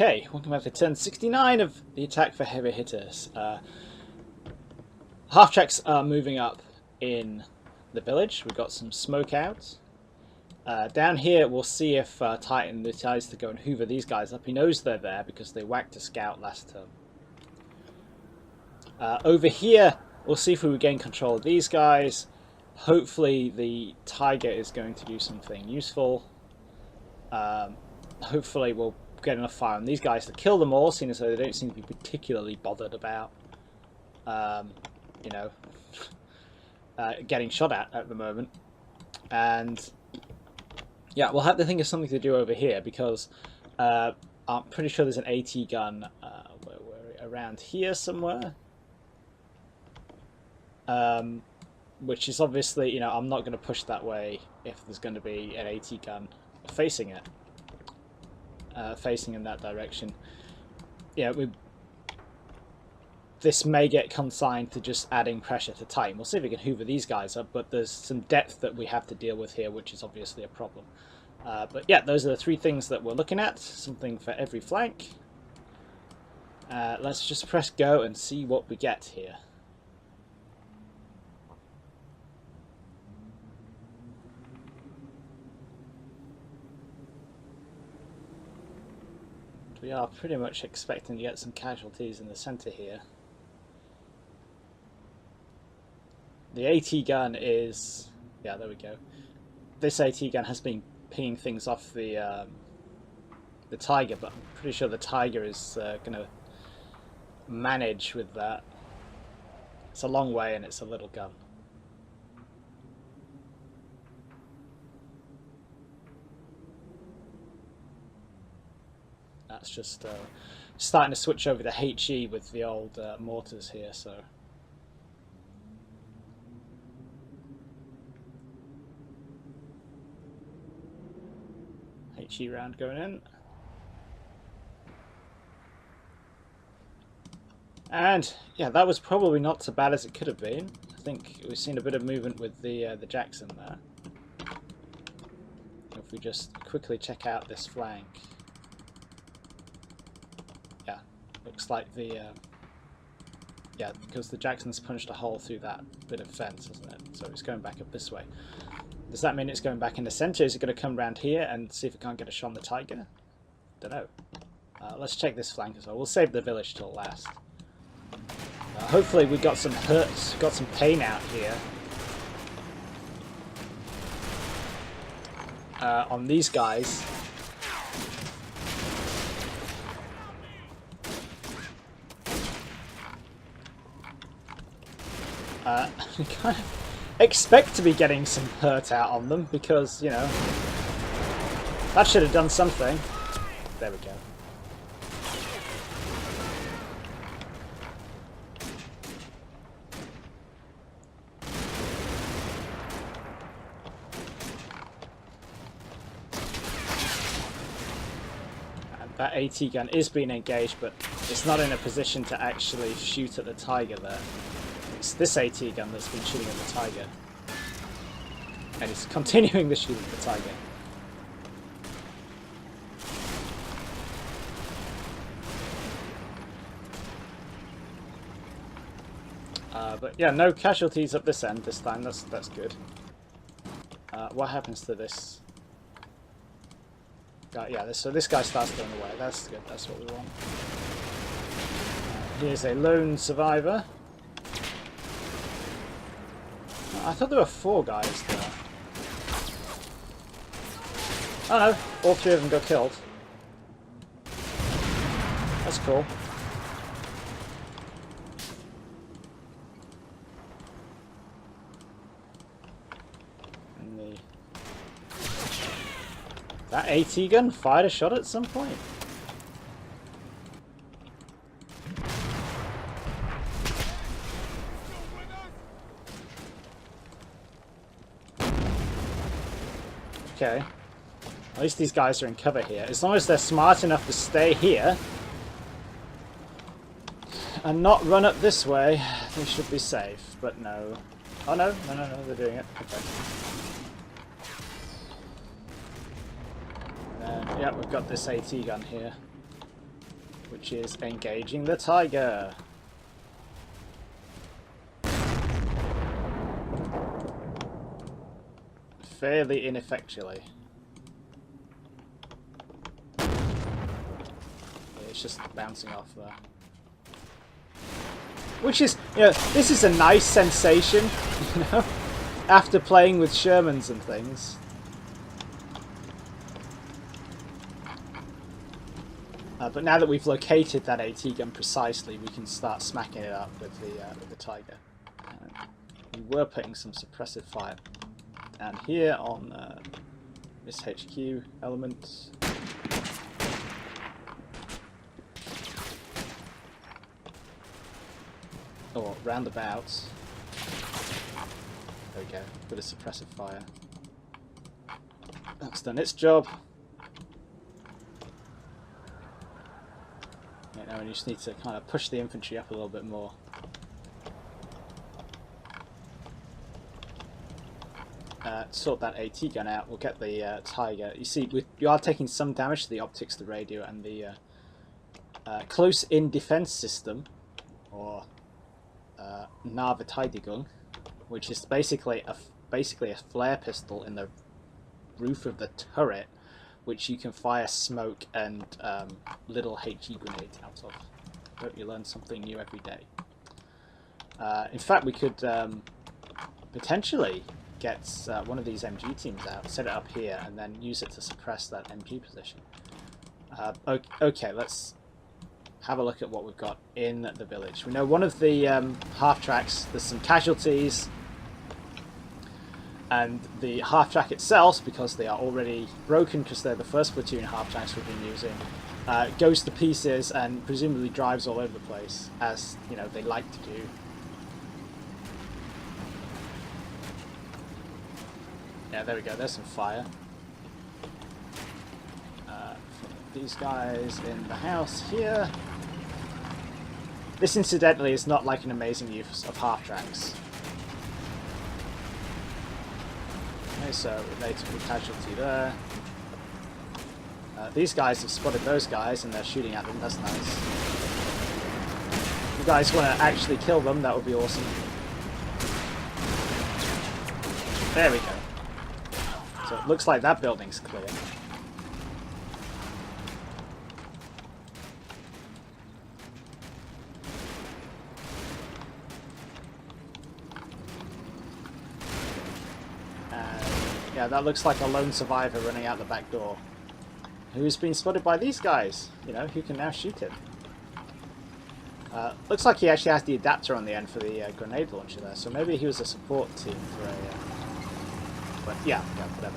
Okay, welcome back to turn 69 of the attack for heavy hitters. Half-tracks are moving up in the village. We've got some smoke out. Down here we'll see if Titan decides to go and hoover these guys up. He knows they're there because they whacked a scout last turn. Over here we'll see if we regain control of these guys. Hopefully the tiger is going to do something useful. Hopefully we'll get enough fire on these guys to kill them all, seeing as though they don't seem to be particularly bothered about, you know, getting shot at the moment. And yeah, we'll have to think of something to do over here because I'm pretty sure there's an AT gun around here somewhere. Which is obviously, you know, I'm not going to push that way if there's going to be an AT gun facing it. Facing in that direction. Yeah, this may get consigned to just adding pressure to Titan. We'll see if we can hoover these guys up, but there's some depth that we have to deal with here, which is obviously a problem. But yeah, those are the three things that we're looking at. Something for every flank. Let's just press go and see what we get here. We are pretty much expecting to get some casualties in the centre here. The AT gun is... yeah, there we go. This AT gun has been pinging things off the Tiger, but I'm pretty sure the Tiger is going to manage with that. It's a long way and it's a little gun. That's just starting to switch over to HE with the old mortars here, so... HE round going in. And, yeah, that was probably not so bad as it could have been. I think we've seen a bit of movement with the Jackson there. If we just quickly check out this flank. Looks like the, yeah, because the Jackson's punched a hole through that bit of fence, isn't it? So it's going back up this way. Does that mean it's going back in the centre? Is it going to come around here and see if it can't get a shot on the Tiger? Don't know. Let's check this flank as well. We'll save the village till last. Hopefully we got some hurts, got some pain out here. On these guys. I kind of expect to be getting some hurt out on them because, you know, that should have done something. There we go. And that AT gun is being engaged, but it's not in a position to actually shoot at the Tiger there. It's this AT gun that's been shooting at the Tiger. And it's continuing the shooting at the Tiger. But yeah, no casualties up this end this time. That's good. What happens to this guy? Yeah, so this guy starts going away. That's good. That's what we want. Here's a lone survivor. I thought there were 4 guys there. Oh no, all 3 of them got killed. That's cool. And that AT gun fired a shot at some point. Okay. At least these guys are in cover here. As long as they're smart enough to stay here and not run up this way, they should be safe. But no. Oh no, no, they're doing it. Okay. Yeah, we've got this AT gun here. which is engaging the tiger. Fairly ineffectually. It's just bouncing off there. Which is, you know, this is a nice sensation, you know, after playing with Shermans and things. But now that we've located that AT gun precisely, we can start smacking it up with the Tiger. We were putting some suppressive fire. And here on this HQ element, or roundabouts. There we go, bit of suppressive fire. That's done its job. You know, and you just need to kind of push the infantry up a little bit more. Sort that AT gun out, we'll get the Tiger. You see, you are taking some damage to the optics, the radio, and the close-in defense system, or Nahverteidigung, which is basically a flare pistol in the roof of the turret, which you can fire smoke and little HE grenades out of. Hope you learn something new every day. In fact, we could potentially get one of these MG teams out, set it up here, and then use it to suppress that MG position. Okay, let's have a look at what we've got in the village. We know one of the half-tracks, there's some casualties, and the half-track itself, because they are already broken, because they're the first platoon half-tracks we've been using, goes to pieces and presumably drives all over the place, as you know they like to do. Yeah, there we go, there's some fire. These guys in the house here. This, incidentally, is not like an amazing use of half-tracks. Okay, so they took a casualty there. These guys have spotted those guys and they're shooting at them, that's nice. If you guys want to actually kill them, that would be awesome. There we go. So it looks like that building's clear. Yeah, that looks like a lone survivor running out the back door, who's been spotted by these guys, you know, who can now shoot him. Looks like he actually has the adapter on the end for the grenade launcher there, so maybe he was a support team for a... but yeah, whatever.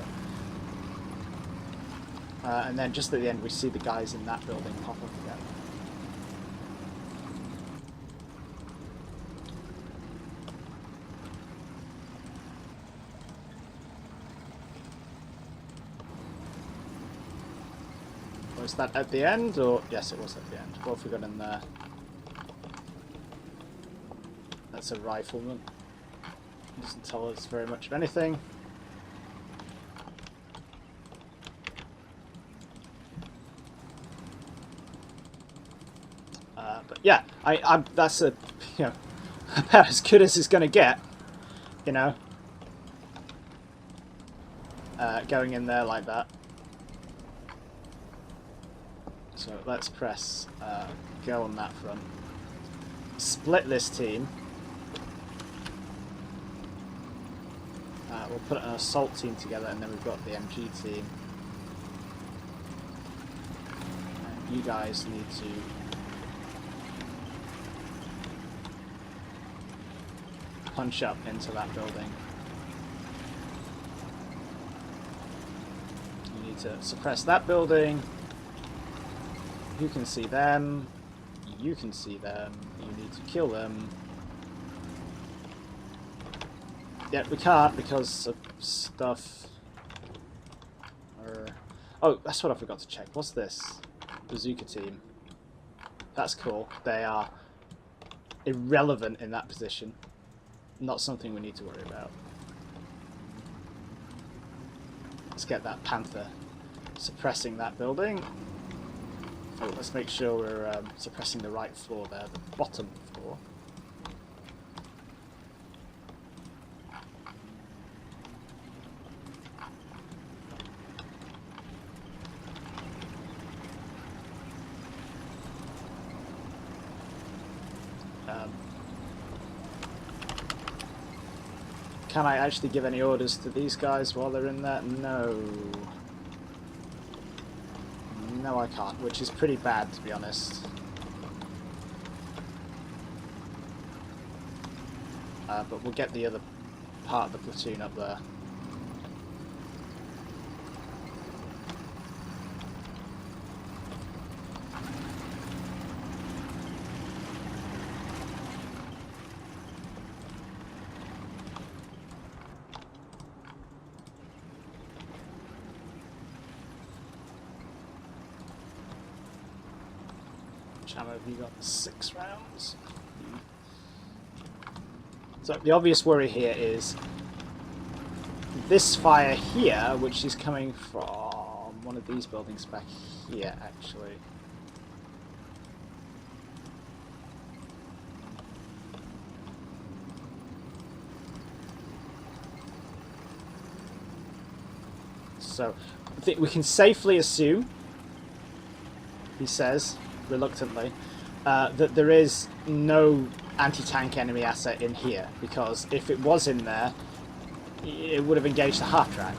And then just at the end we see the guys in that building pop up again. Was that at the end, or yes, it was at the end. What have we got in there? That's a rifleman. Doesn't tell us very much of anything. But yeah, that's a, you know, about as good as it's going to get, you know. Going in there like that. So let's press go on that front. Split this team. We'll put an assault team together, and then we've got the MG team. And you guys need to punch up into that building. You need to suppress that building. You can see them. You can see them. You need to kill them. Yet we can't because of stuff. Oh, that's what I forgot to check. What's this? Bazooka team. That's cool. They are irrelevant in that position. Not something we need to worry about. Let's get that Panther suppressing that building. Oh, let's make sure we're suppressing the right floor there, the bottom floor. Can I actually give any orders to these guys while they're in there? No. No, I can't, which is pretty bad, to be honest. But we'll get the other part of the platoon up there. Ammo have you got? 6 rounds. So the obvious worry here is this fire here, which is coming from one of these buildings back here, actually. So I think we can safely assume, he says reluctantly, that there is no anti-tank enemy asset in here, because if it was in there, it would have engaged the half track.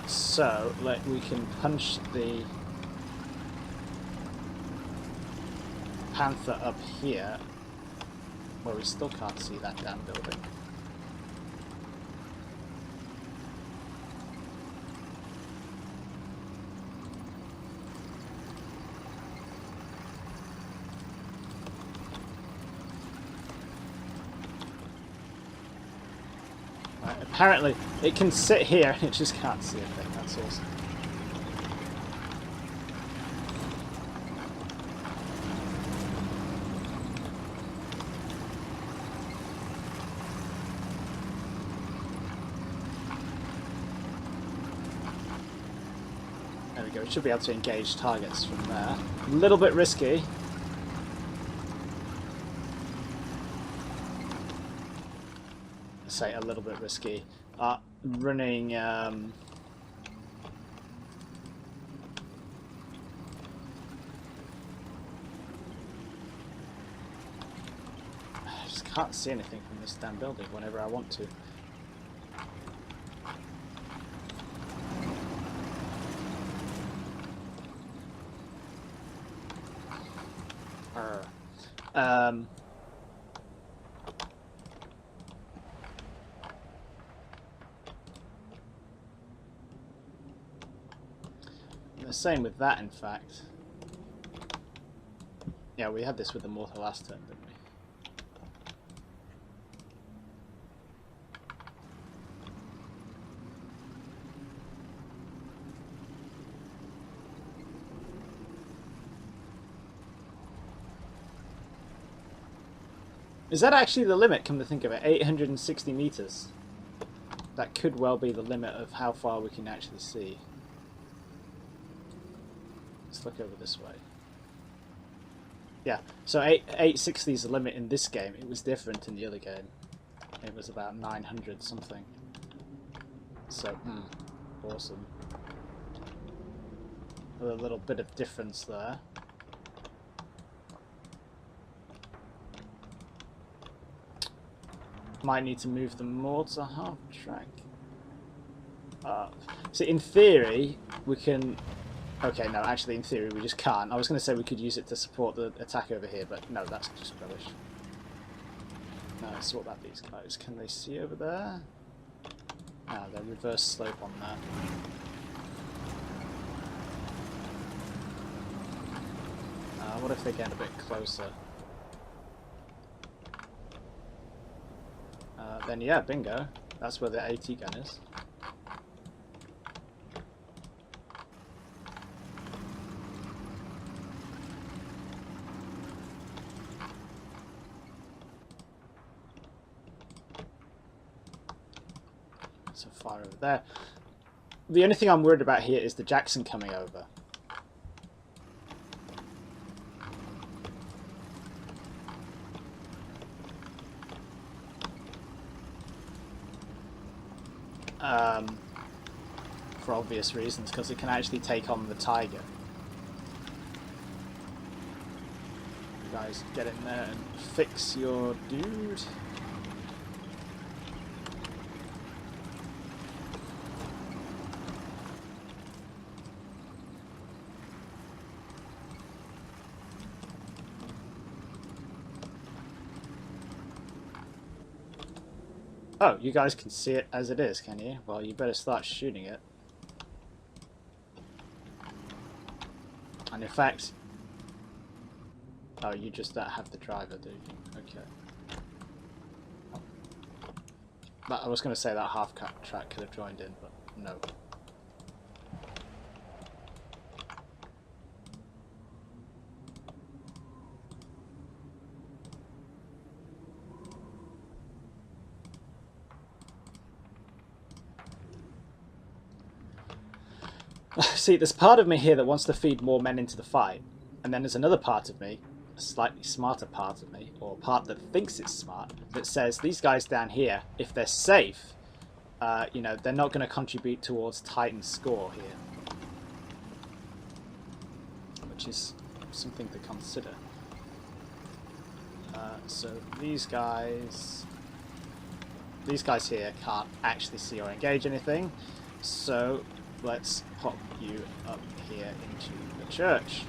So we can punch the Panther up here, where we still can't see that damn building. Apparently, it can sit here and it just can't see a thing. That's awesome. There we go. We should be able to engage targets from there. A little bit risky. Say a little bit risky. Running I just can't see anything from this damn building whenever I want to. The same with that, in fact. Yeah, we had this with the mortar last turn, didn't we? Is that actually the limit, come to think of it? 860 meters. That could well be the limit of how far we can actually see. Let's look over this way. Yeah, so 860 is the limit in this game. It was different in the other game. It was about 900 something. So, awesome. A little bit of difference there. Might need to move the mortar half track up. So in theory, we can... Okay, no, actually in theory we just can't. I was going to say we could use it to support the attack over here, but no, that's just rubbish. So what about these guys? Can they see over there? Ah, they're reverse slope on that. What if they get a bit closer? Then yeah, bingo. That's where the AT gun is. So fire over there. The only thing I'm worried about here is the Jackson coming over. For obvious reasons, because it can actually take on the Tiger. You guys get in there and fix your dude. Oh, you guys can see it as it is, can you? Well, you better start shooting it. And in fact... Oh, you just don't have the driver, do you? Okay. I was going to say that half-cut track could have joined in, but no. See, there's part of me here that wants to feed more men into the fight, and then there's another part of me, a slightly smarter part of me, or a part that thinks it's smart, that says these guys down here, if they're safe, you know, they're not going to contribute towards Titan's score here, which is something to consider. So these guys here can't actually see or engage anything, so let's pop you up here into the church.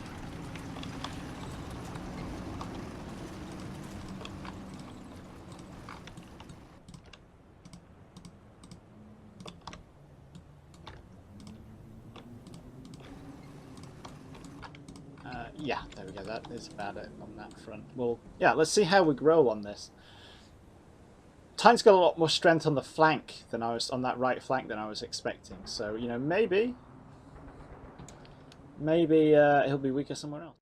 Yeah, there we go. That is about it on that front. Well, yeah, let's see how we grow on this. Titan's got a lot more strength on the flank than I was on that right flank than I was expecting. So, you know, maybe he'll be weaker somewhere else.